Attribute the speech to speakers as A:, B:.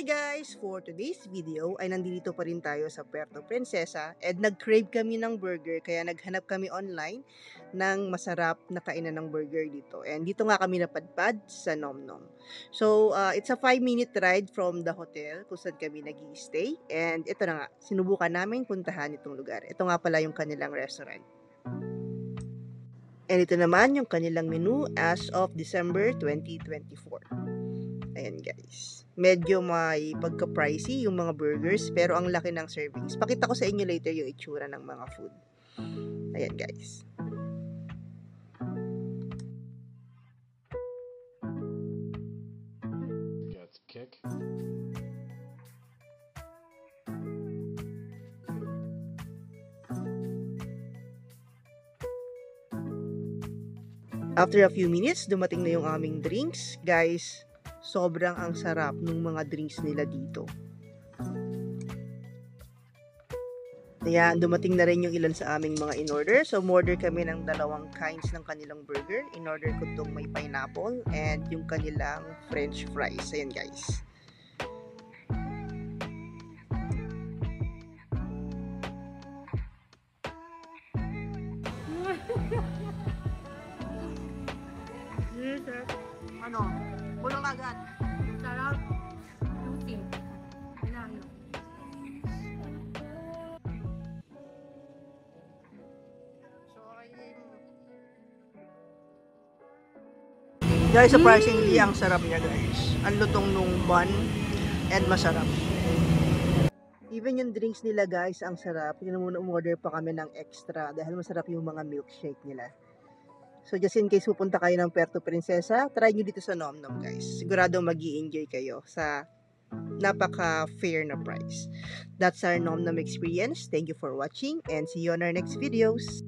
A: Hi guys! For today's video ay nandito pa rin tayo sa Puerto Princesa and nag-crave kami ng burger kaya naghanap kami online ng masarap na kainan ng burger dito. And dito nga kami napadpad sa Nom Nom. So, it's a 5-minute ride from the hotel kung saan kami nag-i-stay. And ito na nga, sinubukan namin puntahan itong lugar. Ito nga pala yung kanilang restaurant. And ito naman yung kanilang menu as of December 2024. Ayan guys. Medyo may pagka-pricey yung mga burgers pero ang laki ng servings. Pakita ko sa inyo later yung itsura ng mga food. Ayan guys.
B: Got the kick.
A: After a few minutes, dumating na yung aming drinks. Guys, sobrang ang sarap ng mga drinks nila dito. Ayan, dumating na rin yung ilan sa aming mga in-order. So, umorder kami ng 2 kinds ng kanilang burger. In-order ko itong may pineapple and yung kanilang french fries. Ayan guys. Ano? Bulong agad.
C: Sarap. Juicy. Inayo.
A: Guys, surprisingly, ang sarap niya guys. Ang lutong nung bun and masarap. Even yung drinks nila guys, ang sarap. Hindi na muna umorder pa kami ng extra dahil masarap yung mga milkshake nila. So just in case pupunta kayo ng Puerto Princesa, try nyo dito sa Nom Nom guys. Sigurado mag-i-enjoy kayo sa napaka-fair na price. That's our Nom Nom experience. Thank you for watching and see you on our next videos.